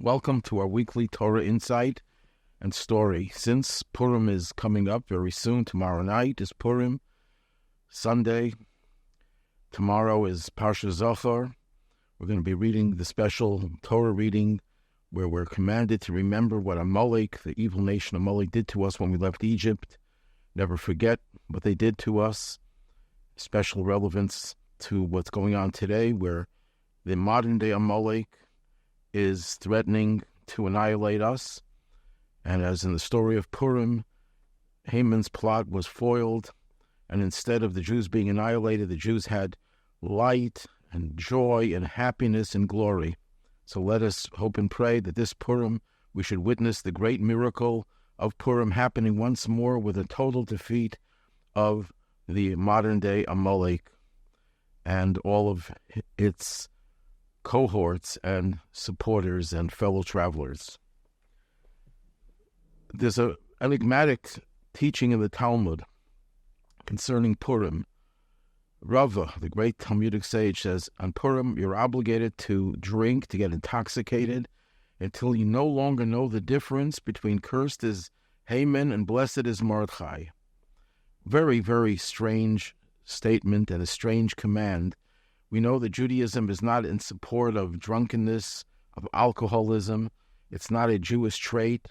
Welcome to our weekly Torah Insight and Story. Since Purim is coming up very soon, tomorrow night is Purim, Sunday. Tomorrow is Parsha Zohar. We're going to be reading the special Torah reading where we're commanded to remember what Amalek, the evil nation Amalek, did to us when we left Egypt. Never forget what they did to us. Special relevance to what's going on today, where the modern-day Amalek is threatening to annihilate us. And as in the story of Purim, Haman's plot was foiled, and instead of the Jews being annihilated, the Jews had light and joy and happiness and glory. So let us hope and pray that this Purim, we should witness the great miracle of Purim happening once more with a total defeat of the modern-day Amalek and all of its cohorts and supporters and fellow travelers. There's an enigmatic teaching in the Talmud concerning Purim. Rava, the great Talmudic sage, says, on Purim, you're obligated to drink, to get intoxicated, until you no longer know the difference between cursed is Haman and blessed is Mordechai. Very, very strange statement and a strange command. We know that Judaism is not in support of drunkenness, of alcoholism. It's not a Jewish trait.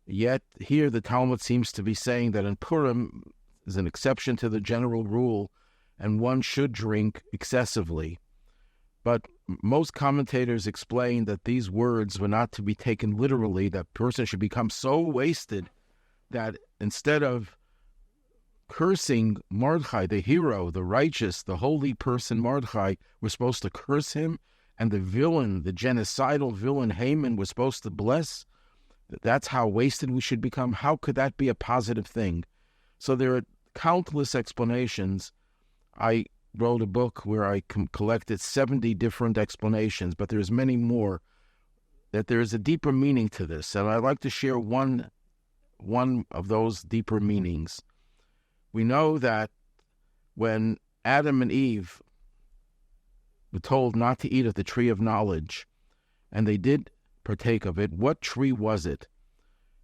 Yet here the Talmud seems to be saying that in Purim is an exception to the general rule, and one should drink excessively. But most commentators explain that these words were not to be taken literally, that person should become so wasted that instead of cursing Mordechai, the hero, the righteous, the holy person Mordechai, we're supposed to curse him, and the villain, the genocidal villain Haman, was supposed to bless. That's how wasted we should become. How could that be a positive thing? So there are countless explanations. I wrote a book where I collected 70 different explanations, but there's many more, that there is a deeper meaning to this, and I'd like to share one of those deeper meanings. We know that when Adam and Eve were told not to eat of the Tree of Knowledge, and they did partake of it, what tree was it?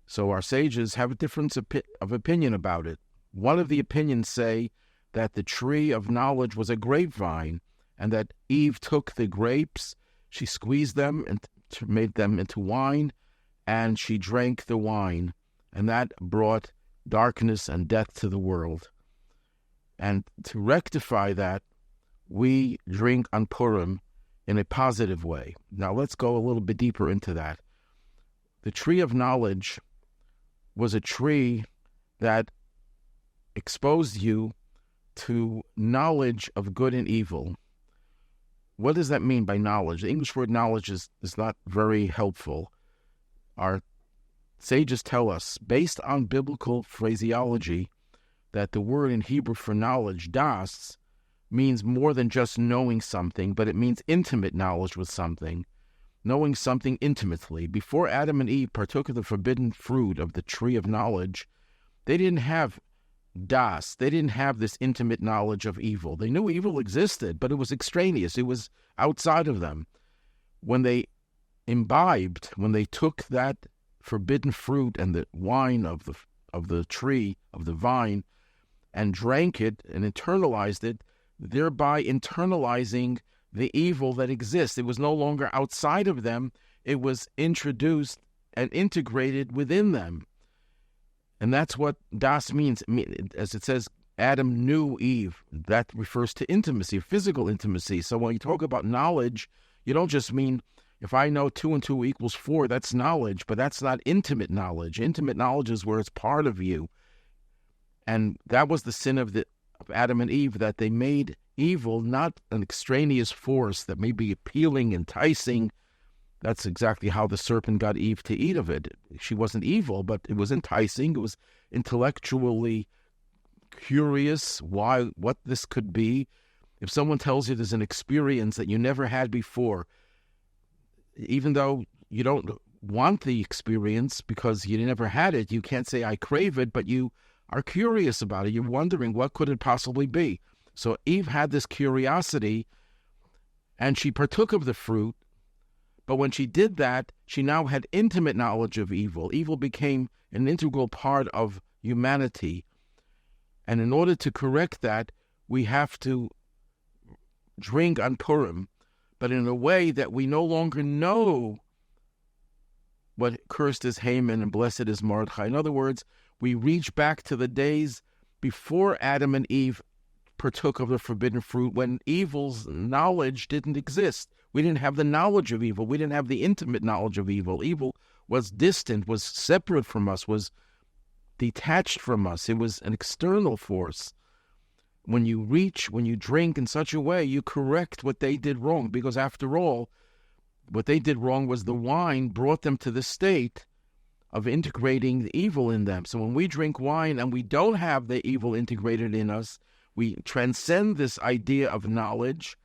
So our sages have a difference of opinion about it. One of the opinions say that the Tree of Knowledge was a grapevine, and that Eve took the grapes, she squeezed them and made them into wine, and she drank the wine, and that brought darkness and death to the world. And to rectify that, we drink on Purim in a positive way. Now let's go a little bit deeper into that. The Tree of Knowledge was a tree that exposed you to knowledge of good and evil. What does that mean by knowledge? The English word knowledge is not very helpful. Our sages tell us, based on biblical phraseology, that the word in Hebrew for knowledge, das, means more than just knowing something, but it means intimate knowledge with something, knowing something intimately. Before Adam and Eve partook of the forbidden fruit of the Tree of Knowledge, they didn't have das. They didn't have this intimate knowledge of evil. They knew evil existed, but it was extraneous. It was outside of them. When they imbibed, when they took that forbidden fruit and the wine of the tree, of the vine, and drank it and internalized it, thereby internalizing the evil that exists. It was no longer outside of them. It was introduced and integrated within them. And that's what das means. As it says, Adam knew Eve. That refers to intimacy, physical intimacy. So when you talk about knowledge, you don't just mean, if I know 2 and 2 equals 4, that's knowledge, but that's not intimate knowledge. Intimate knowledge is where it's part of you. And that was the sin of Adam and Eve, that they made evil not an extraneous force that may be appealing, enticing. That's exactly how the serpent got Eve to eat of it. She wasn't evil, but it was enticing. It was intellectually curious what this could be. If someone tells you there's an experience that you never had before, even though you don't want the experience because you never had it, you can't say, I crave it, but you are curious about it. You're wondering, what could it possibly be? So Eve had this curiosity, and she partook of the fruit, But when she did that, she now had intimate knowledge of evil. Evil became an integral part of humanity. And in order to correct that, we have to drink on Purim, but in a way that we no longer know what cursed is Haman and blessed is Mordechai. In other words, we reach back to the days before Adam and Eve partook of the forbidden fruit, when evil's knowledge didn't exist. We didn't have the knowledge of evil. We didn't have the intimate knowledge of evil. Evil was distant, was separate from us, was detached from us. It was an external force. When you drink in such a way, you correct what they did wrong, because after all, what they did wrong was the wine brought them to the state of integrating the evil in them. So when we drink wine and we don't have the evil integrated in us, we transcend this idea of knowledge.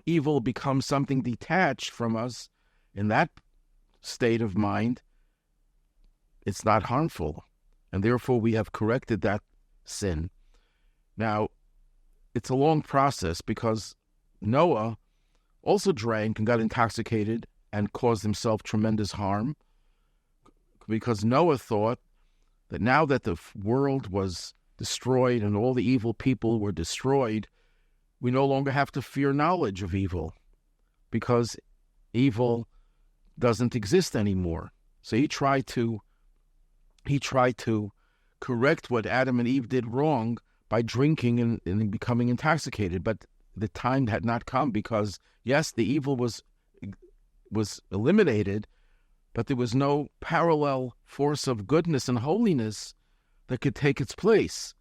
Evil becomes something detached from us. In that state of mind, it's not harmful. And therefore, we have corrected that sin. Now, it's a long process, because Noah also drank and got intoxicated and caused himself tremendous harm, because Noah thought that now that the world was destroyed and all the evil people were destroyed, we no longer have to fear knowledge of evil, because evil doesn't exist anymore. So he tried to correct what Adam and Eve did wrong by drinking and becoming intoxicated. But the time had not come, because, yes, the evil was eliminated, but there was no parallel force of goodness and holiness that could take its place.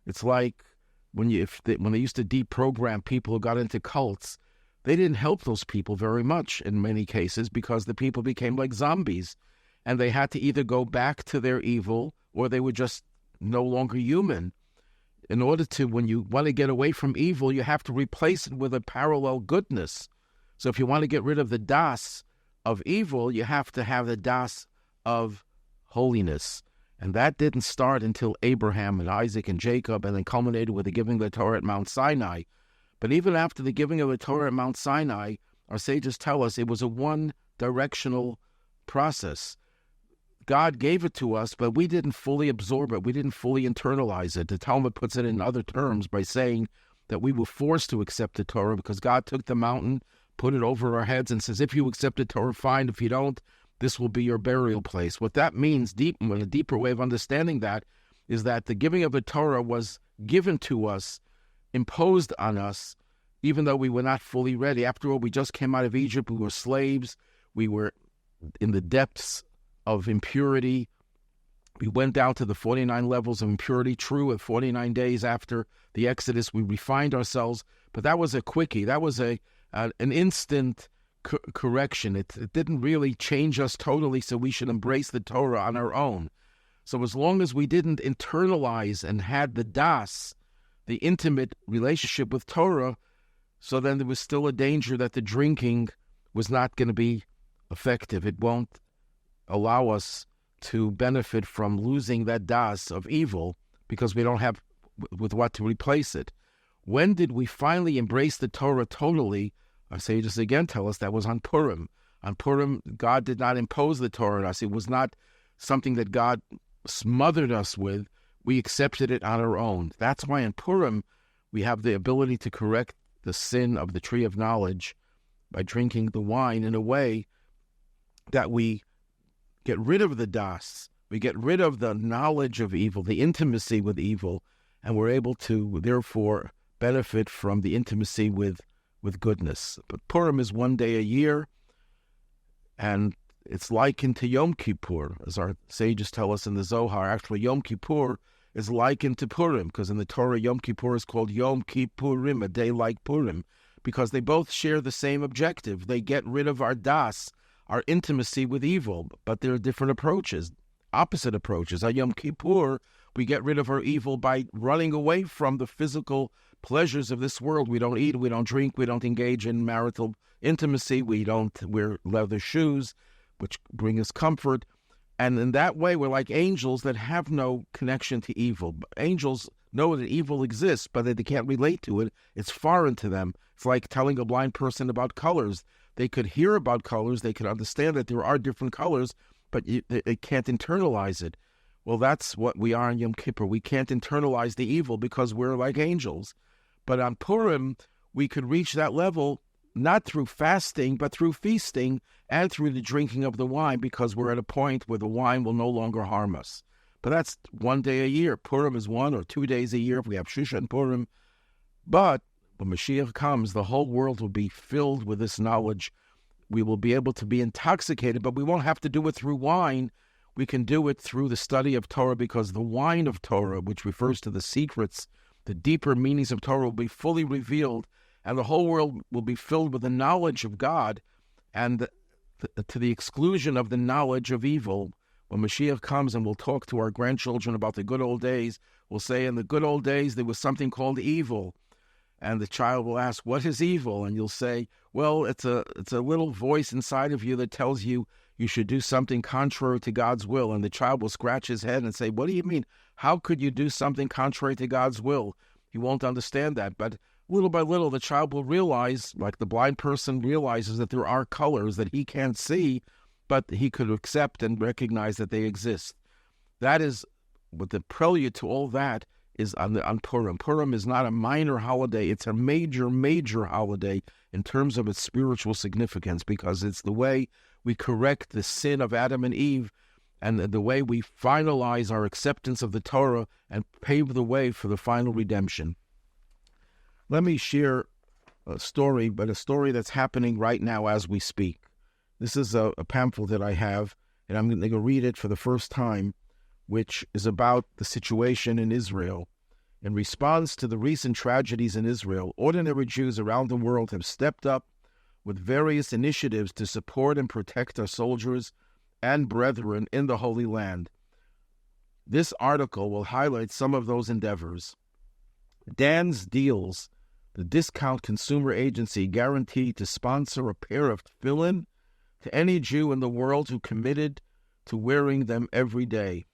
It's like when they used to deprogram people who got into cults, they didn't help those people very much in many cases, because the people became like zombies, and they had to either go back to their evil or they were just no longer human. In order to, when you want to get away from evil, you have to replace it with a parallel goodness. So if you want to get rid of the das of evil, you have to have the das of holiness. And that didn't start until Abraham and Isaac and Jacob, and then culminated with the giving of the Torah at Mount Sinai. But even after the giving of the Torah at Mount Sinai, our sages tell us it was a one-directional process. God gave it to us, but we didn't fully absorb it. We didn't fully internalize it. The Talmud puts it in other terms by saying that we were forced to accept the Torah, because God took the mountain, put it over our heads, and says, if you accept the Torah, fine. If you don't, this will be your burial place. What that means, a deeper way of understanding that, is that the giving of the Torah was given to us, imposed on us, even though we were not fully ready. After all, we just came out of Egypt. We were slaves. We were in the depths of impurity. We went down to the 49 levels of impurity. True, at 49 days after the Exodus, we refined ourselves, but that was a quickie. That was an instant correction. It didn't really change us totally, so we should embrace the Torah on our own. So as long as we didn't internalize and had the das, the intimate relationship with Torah, so then there was still a danger that the drinking was not going to be effective. It won't allow us to benefit from losing that das of evil, because we don't have with what to replace it. When did we finally embrace the Torah totally? Our sages again tell us that was on Purim. On Purim, God did not impose the Torah on us. It was not something that God smothered us with. We accepted it on our own. That's why in Purim, we have the ability to correct the sin of the Tree of Knowledge by drinking the wine in a way that we get rid of the das. We get rid of the knowledge of evil, the intimacy with evil, and we're able to, therefore, benefit from the intimacy with goodness. But Purim is one day a year, and it's likened to Yom Kippur, as our sages tell us in the Zohar. Actually, Yom Kippur is likened to Purim, because in the Torah, Yom Kippur is called Yom Kippurim, a day like Purim, because they both share the same objective. They get rid of our das, our intimacy with evil, but there are different approaches, opposite approaches. On Yom Kippur, we get rid of our evil by running away from the physical pleasures of this world. We don't eat, we don't drink, we don't engage in marital intimacy, we don't wear leather shoes, which bring us comfort. And in that way, we're like angels that have no connection to evil. Angels know that evil exists, but they can't relate to it. It's foreign to them. It's like telling a blind person about colors. They could hear about colors. They could understand that there are different colors, but they can't internalize it. Well, that's what we are in Yom Kippur. We can't internalize the evil because we're like angels. But on Purim, we could reach that level not through fasting, but through feasting and through the drinking of the wine, because we're at a point where the wine will no longer harm us. But that's one day a year. Purim is 1 or 2 days a year if we have Shisha and Purim. But when Mashiach comes, the whole world will be filled with this knowledge. We will be able to be intoxicated, but we won't have to do it through wine. We can do it through the study of Torah, because the wine of Torah, which refers to the secrets, the deeper meanings of Torah, will be fully revealed, and the whole world will be filled with the knowledge of God, and to the exclusion of the knowledge of evil. When Mashiach comes and we'll talk to our grandchildren about the good old days, we'll say, in the good old days there was something called evil. And the child will ask, what is evil? And you'll say, well, it's a little voice inside of you that tells you you should do something contrary to God's will. And the child will scratch his head and say, what do you mean? How could you do something contrary to God's will? He won't understand that. But little by little, the child will realize, like the blind person realizes, that there are colors that he can't see, but he could accept and recognize that they exist. That is what the prelude to all that is on Purim. Purim is not a minor holiday. It's a major, major holiday in terms of its spiritual significance, because it's the way we correct the sin of Adam and Eve, and the way we finalize our acceptance of the Torah and pave the way for the final redemption. Let me share a story, but a story that's happening right now as we speak. This is a pamphlet that I have, and I'm going to read it for the first time, which is about the situation in Israel. In response to the recent tragedies in Israel, ordinary Jews around the world have stepped up with various initiatives to support and protect our soldiers and brethren in the Holy Land. This article will highlight some of those endeavors. Dan's Deals, the discount consumer agency, guaranteed to sponsor a pair of tefillin to any Jew in the world who committed to wearing them every day.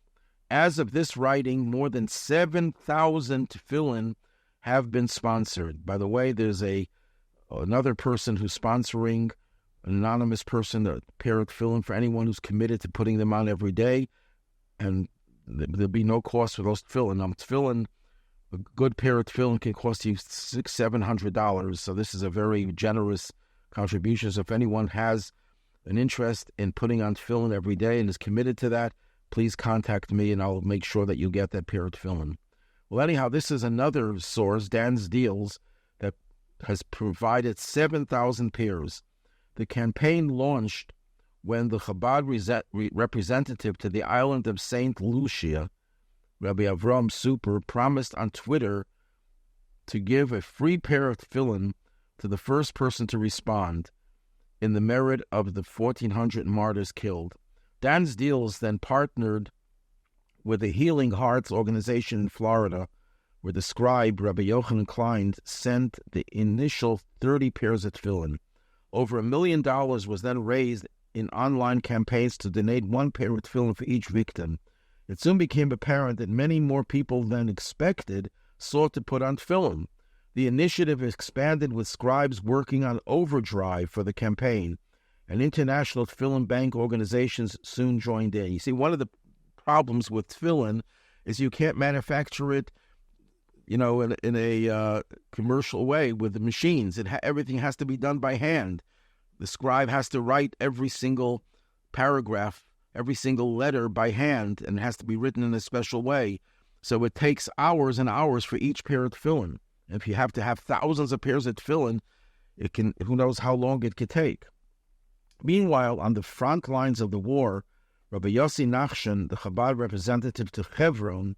As of this writing, more than 7,000 tefillin have been sponsored. By the way, there's another person who's sponsoring, an anonymous person, a pair of tefillin for anyone who's committed to putting them on every day, and there'll be no cost for those tefillin. Tefillin, a good pair of tefillin can cost you $600-700, so this is a very generous contribution. So if anyone has an interest in putting on tefillin every day and is committed to that, please contact me and I'll make sure that you get that pair of tefillin. Well, anyhow, this is another source, Dan's Deals, that has provided 7,000 pairs. The campaign launched when the Chabad representative to the island of St. Lucia, Rabbi Avram Super, promised on Twitter to give a free pair of tefillin to the first person to respond in the merit of the 1,400 martyrs killed. Dan's Deals then partnered with the Healing Hearts organization in Florida, where the scribe, Rabbi Yochanan Klein, sent the initial 30 pairs of tefillin. Over $1 million was then raised in online campaigns to donate one pair of tefillin for each victim. It soon became apparent that many more people than expected sought to put on tefillin. The initiative expanded with scribes working on overdrive for the campaign, and international tefillin bank organizations soon joined in. You see, one of the problems with tefillin is you can't manufacture it, in a commercial way with the machines. Everything has to be done by hand. The scribe has to write every single paragraph, every single letter by hand, and it has to be written in a special way. So it takes hours and hours for each pair of tefillin. If you have to have thousands of pairs of tefillin, who knows how long it could take. Meanwhile, on the front lines of the war, Rabbi Yossi Nachshon, the Chabad representative to Hebron,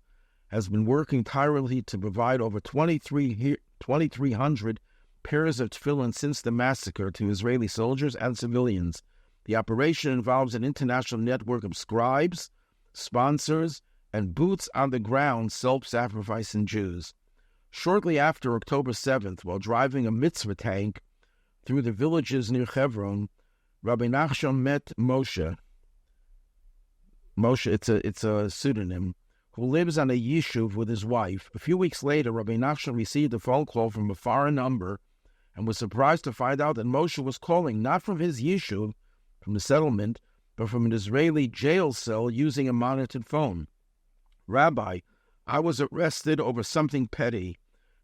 has been working tirelessly to provide over 2,300 pairs of tefillin since the massacre to Israeli soldiers and civilians. The operation involves an international network of scribes, sponsors, and boots-on-the-ground self-sacrificing Jews. Shortly after October 7th, while driving a mitzvah tank through the villages near Hebron, Rabbi Nachshon met Moshe. Moshe, it's a pseudonym, who lives on a yishuv with his wife. A few weeks later, Rabbi Nachshon received a phone call from a foreign number and was surprised to find out that Moshe was calling not from his yishuv, from the settlement, but from an Israeli jail cell using a monitored phone. Rabbi, I was arrested over something petty.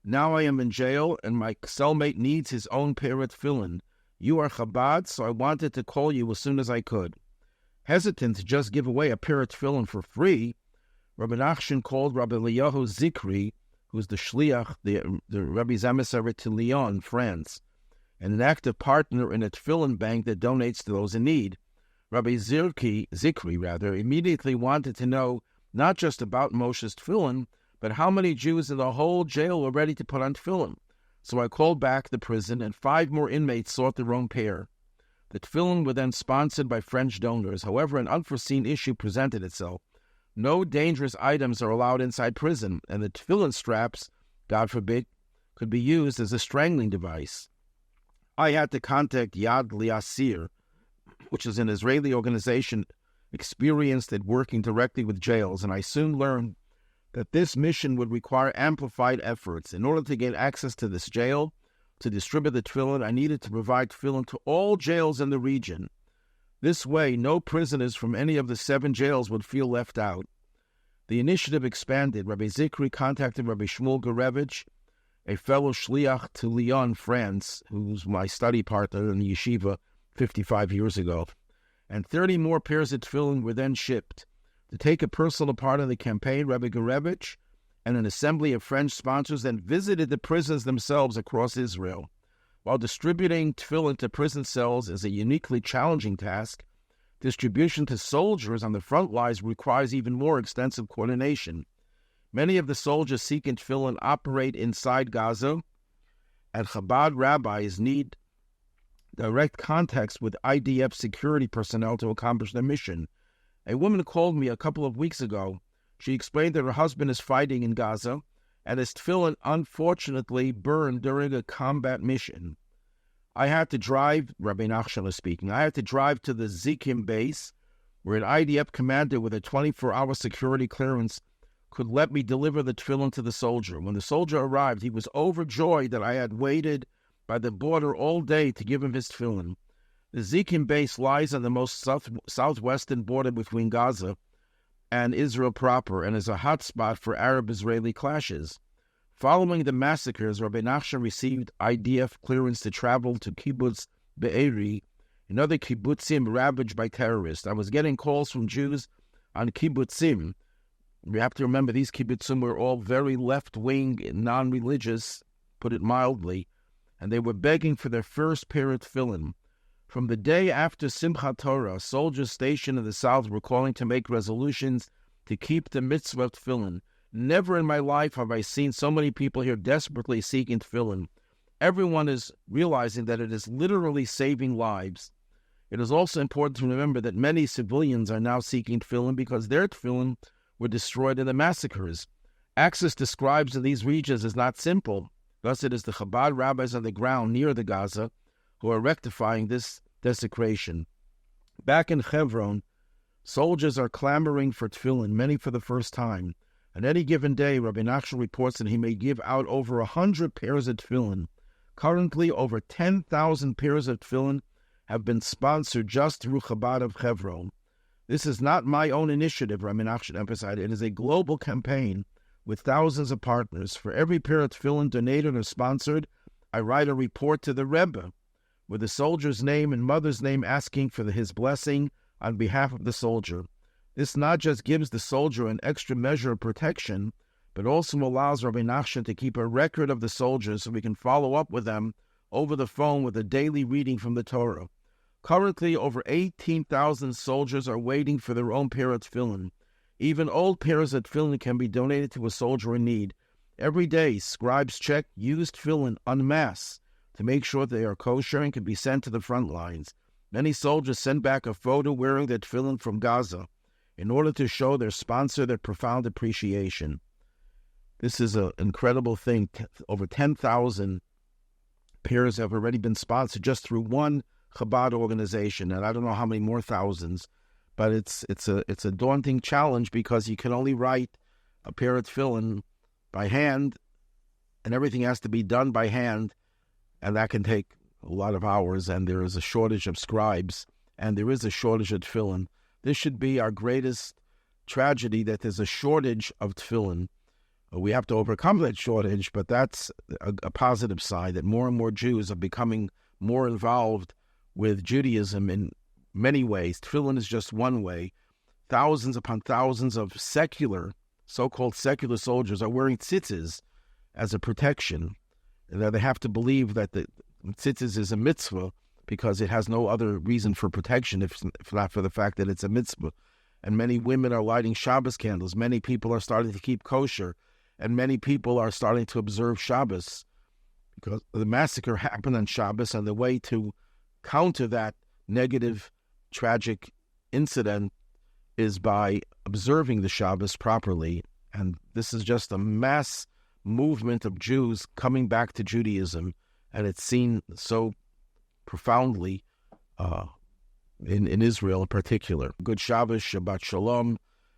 Now I am in jail, and my cellmate needs his own pair of tefillin. You are Chabad, so I wanted to call you as soon as I could. Hesitant to just give away a pair of tefillin for free, Rabbi Nachshon called Rabbi Eliyahu Zikri, who is the shliach, the Rebbe's emissary to Lyon, France, and an active partner in a tefillin bank that donates to those in need. Rabbi Zikri immediately wanted to know not just about Moshe's tefillin, but how many Jews in the whole jail were ready to put on tefillin. So I called back the prison, and 5 more inmates sought their own pair. The tefillin were then sponsored by French donors. However, an unforeseen issue presented itself. No dangerous items are allowed inside prison, and the tefillin straps, God forbid, could be used as a strangling device. I had to contact Yad Liasir, which is an Israeli organization experienced at working directly with jails, and I soon learned that this mission would require amplified efforts. In order to get access to this jail, to distribute the tefillin, I needed to provide tefillin to all jails in the region. This way, no prisoners from any of the 7 jails would feel left out. The initiative expanded. Rabbi Zikri contacted Rabbi Shmuel Gorevich, a fellow shliach to Lyon, France, who's my study partner in the yeshiva 55 years ago, and 30 more pairs of tefillin were then shipped. To take a personal part in the campaign, Rabbi Gorevich and an assembly of French sponsors then visited the prisons themselves across Israel. While distributing tefillin to prison cells is a uniquely challenging task, distribution to soldiers on the front lines requires even more extensive coordination. Many of the soldiers seeking tefillin operate inside Gaza, and Chabad rabbis need direct contacts with IDF security personnel to accomplish their mission. A woman called me a couple of weeks ago. She explained that her husband is fighting in Gaza, and his tefillin unfortunately burned during a combat mission. I had to drive, Rabbi Nachshon is speaking, I had to drive to the Zikim base, where an IDF commander with a 24-hour security clearance could let me deliver the tefillin to the soldier. When the soldier arrived, he was overjoyed that I had waited by the border all day to give him his tefillin. The Zikim base lies on the most southwestern border between Gaza and Israel proper, and is a hotspot for Arab-Israeli clashes. Following the massacres, Rabbi Nachshon received IDF clearance to travel to Kibbutz Be'eri, another kibbutzim ravaged by terrorists. I was getting calls from Jews on kibbutzim. We have to remember these kibbutzim were all very left-wing, non-religious, put it mildly, and they were begging for their first pair of tefillin. From the day after Simchat Torah, soldiers stationed in the south were calling to make resolutions to keep the mitzvot tefillin. Never in my life have I seen so many people here desperately seeking tefillin. Everyone is realizing that it is literally saving lives. It is also important to remember that many civilians are now seeking tefillin because their tefillin were destroyed in the massacres. Access to scribes in these regions is not simple. Thus it is the Chabad rabbis on the ground near the Gaza who are rectifying this desecration. Back in Hebron, soldiers are clamoring for tefillin, many for the first time. On any given day, Rabbi Nachshon reports that he may give out over 100 pairs of tefillin. Currently, over 10,000 pairs of tefillin have been sponsored just through Chabad of Hebron. This is not my own initiative, Rabbi Nachshon emphasized. It is a global campaign with thousands of partners. For every pair of tefillin donated or sponsored, I write a report to the Rebbe with the soldier's name and mother's name asking for his blessing on behalf of the soldier. This not just gives the soldier an extra measure of protection, but also allows Rabbi Nachshon to keep a record of the soldiers so we can follow up with them over the phone with a daily reading from the Torah. Currently, over 18,000 soldiers are waiting for their own pair of tefillin. Even old pairs of tefillin can be donated to a soldier in need. Every day, scribes check used tefillin en masse to make sure they are kosher and can be sent to the front lines. Many soldiers send back a photo wearing their tefillin from Gaza in order to show their sponsor their profound appreciation. This is an incredible thing. Over 10,000 pairs have already been sponsored just through one Chabad organization, and I don't know how many more thousands, but it's a daunting challenge because you can only write a pair of tefillin by hand, and everything has to be done by hand. and that can take a lot of hours, and there is a shortage of scribes, and there is a shortage of tefillin. This should be our greatest tragedy, that there's a shortage of tefillin. We have to overcome that shortage, but that's a positive side, that more and more Jews are becoming more involved with Judaism in many ways. Tefillin is just one way. Thousands upon thousands of so-called secular soldiers are wearing tzitzis as a protection. And they have to believe that the tzitzis is a mitzvah because it has no other reason for protection if not for the fact that it's a mitzvah. And many women are lighting Shabbos candles. Many people are starting to keep kosher. And many people are starting to observe Shabbos because the massacre happened on Shabbos, and the way to counter that negative, tragic incident is by observing the Shabbos properly. And this is just a mass movement of Jews coming back to Judaism, and it's seen so profoundly in Israel in particular. Good Shabbos, Shabbat Shalom.